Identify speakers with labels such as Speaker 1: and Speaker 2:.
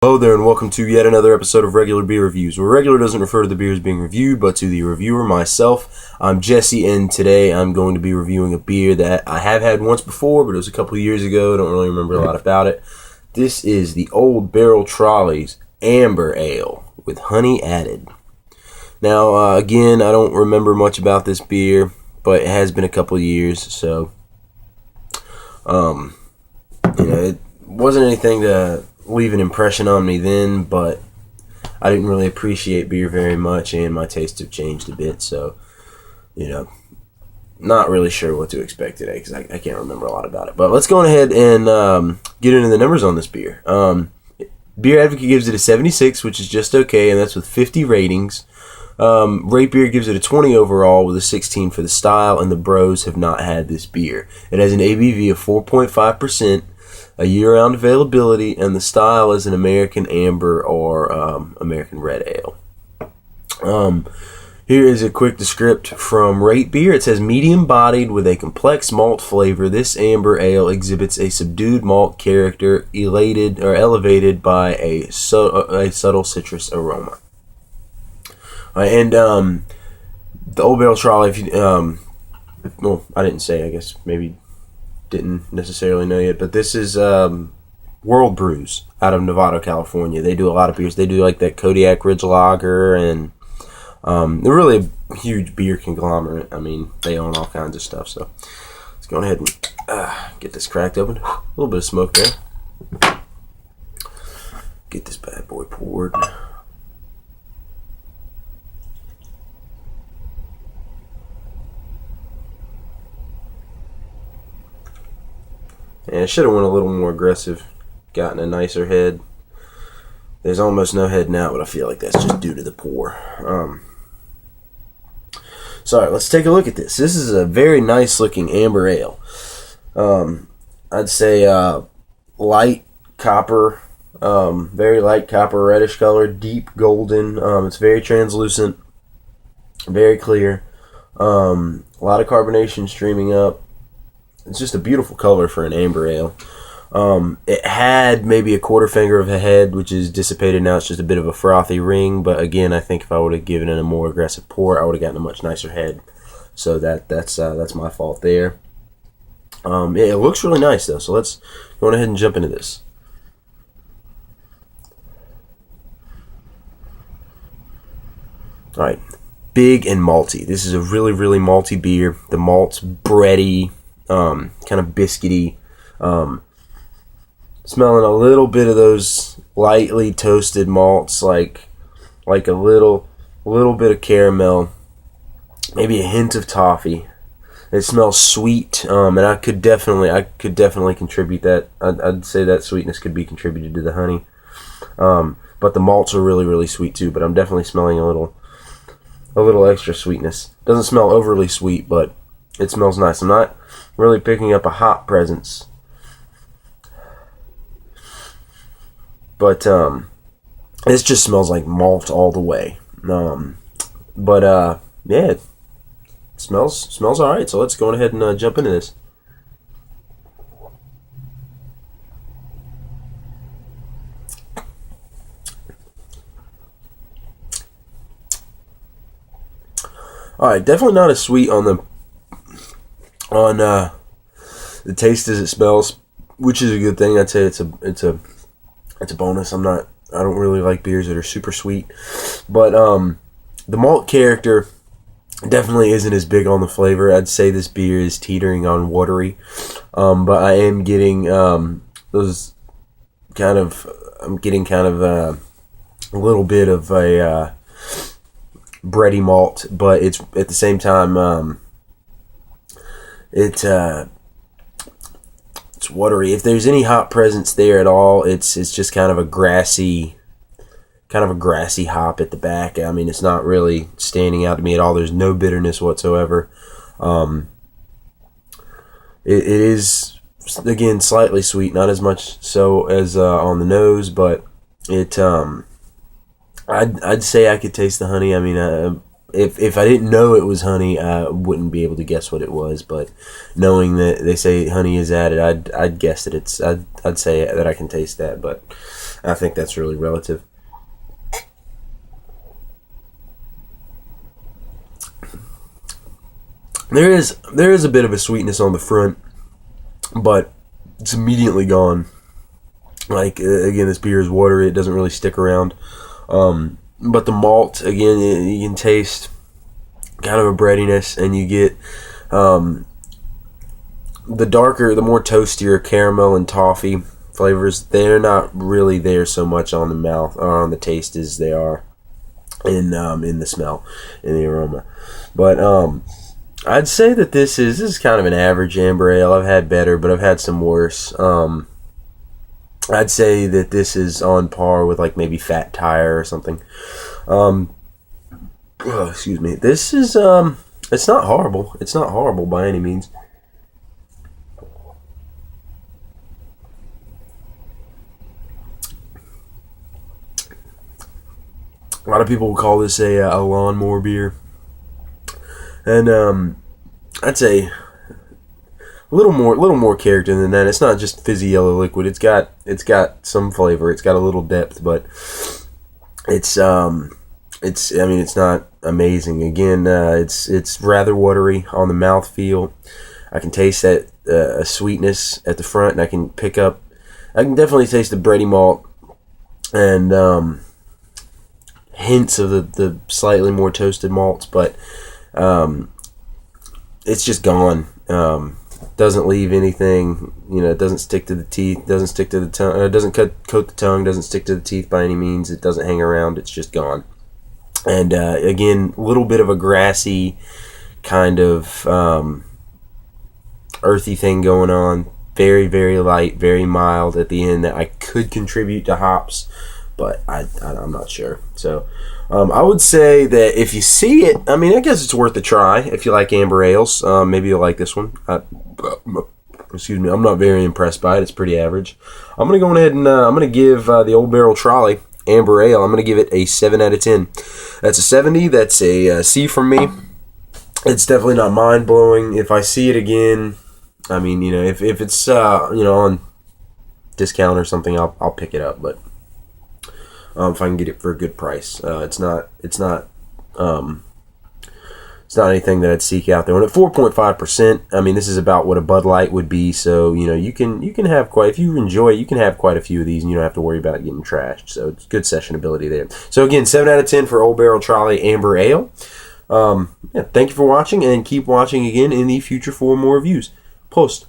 Speaker 1: Hello there, and welcome to yet another episode of Regular Beer Reviews, where regular doesn't refer to the beers being reviewed, but to the reviewer, myself. I'm Jesse, and today I'm going to be reviewing a beer that I have had once before, but it was a couple years ago. I don't really remember a lot about it. This is the Old Barrel Trolley's Amber Ale with honey added. Now, again, I don't remember much about this beer, but it has been a couple years, so it wasn't anything to leave an impression on me then, but I didn't really appreciate beer very much, and my tastes have changed a bit, so, not really sure what to expect today, because I can't remember a lot about it. But let's go ahead and get into the numbers on this beer. Beer Advocate gives it a 76, which is just okay, and that's with 50 ratings. Rate Beer gives it a 20 overall with a 16 for the style, and the Bros have not had this beer. It has an ABV of 4.5%, a year-round availability, and the style is an American Amber or American Red Ale. Here is a quick descript from Rate Beer. It says, medium-bodied with a complex malt flavor, this Amber Ale exhibits a subdued malt character elevated by a subtle citrus aroma. And the Old Barrel Trolley, I didn't say, I guess maybe didn't necessarily know yet, but this is World Brews out of Novato, California. They do a lot of beers. They do like that Kodiak Ridge Lager, and they're really a huge beer conglomerate. I mean, they own all kinds of stuff. So let's go ahead and get this cracked open. A little bit of smoke there. Get this bad boy poured. And I should have went a little more aggressive, gotten a nicer head. There's almost no head now, but I feel like that's just due to the pour. So, let's take a look at this. This is a very nice looking amber ale. I'd say light copper, very light copper reddish color, deep golden. It's very translucent, very clear. A lot of carbonation streaming up. It's just a beautiful color for an amber ale. It had maybe a quarter finger of a head, which is dissipated now. It's just a bit of a frothy ring. But again, I think if I would have given it a more aggressive pour, I would have gotten a much nicer head. So that's my fault there. It looks really nice though. So let's go ahead and jump into this. All right, big and malty. This is a really, really malty beer. The malt's bready. Kind of biscuity, smelling a little bit of those lightly toasted malts, like a little bit of caramel, maybe a hint of toffee. It smells sweet, and I could definitely contribute that. I'd say that sweetness could be contributed to the honey, but the malts are really, really sweet too. But I'm definitely smelling a little extra sweetness. Doesn't smell overly sweet, but it smells nice. I'm not really picking up a hop presence, but this just smells like malt all the way. Yeah, it smells all right. So let's go ahead and jump into this. All right, definitely not as sweet on the taste as it smells, which is a good thing. I'd say it's a bonus. I don't really like beers that are super sweet, but the malt character definitely isn't as big on the flavor. I'd say this beer is teetering on watery, but I am getting I'm getting kind of a little bit of a bready malt, but it's at the same time it's watery. If there's any hop presence there at all, it's just kind of a grassy hop at the back. I mean, it's not really standing out to me at all. There's no bitterness whatsoever. It is, again, slightly sweet, not as much so as on the nose, but it I'd say I could taste the honey. I mean, if I didn't know it was honey, I wouldn't be able to guess what it was. But knowing that they say honey is added, I'd guess that I'd say that I can taste that. But I think that's really relative. There is a bit of a sweetness on the front, but it's immediately gone. Like, again, this beer is watery. It doesn't really stick around. But the malt, again, you can taste kind of a breadiness, and you get the darker, the more toastier caramel and toffee flavors. They're not really there so much on the mouth or on the taste as they are in the smell, in the aroma. But I'd say that this is kind of an average amber ale. I've had better, but I've had some worse. I'd say that this is on par with like maybe Fat Tire or something. Excuse me. This is it's not horrible. It's not horrible by any means. A lot of people will call this a lawnmower beer. And I'd say a little more character than that. It's not just fizzy yellow liquid. It's got some flavor. It's got a little depth, but it's not amazing. Again, it's rather watery on the mouthfeel. I can taste that a sweetness at the front, and I can definitely taste the bready malt and hints of the slightly more toasted malts, but it's just gone. Doesn't leave anything, it doesn't stick to the teeth, doesn't stick to the tongue, it doesn't coat the tongue, doesn't stick to the teeth by any means. It doesn't hang around, it's just gone. And again, a little bit of a grassy kind of earthy thing going on. Very, very light, very mild at the end that I could contribute to hops, but I'm not sure. So I would say that if you see it, I guess it's worth a try if you like amber ales. Maybe you'll like this one. Excuse me, I'm not very impressed by it. It's pretty average. I'm going to go ahead and I'm going to give the Old Barrel Trolley Amber Ale, I'm going to give it a 7 out of 10. That's a 70. That's a C from me. It's definitely not mind-blowing. If I see it again, if it's on discount or something, I'll pick it up. But if I can get it for a good price, it's not anything that I'd seek out there. And at 4.5%, this is about what a Bud Light would be. So you can have if you enjoy it, you can have quite a few of these, and you don't have to worry about getting trashed. So it's good sessionability there. So again, 7 out of 10 for Old Barrel Trolley Amber Ale. Thank you for watching, and keep watching again in the future for more reviews. Post.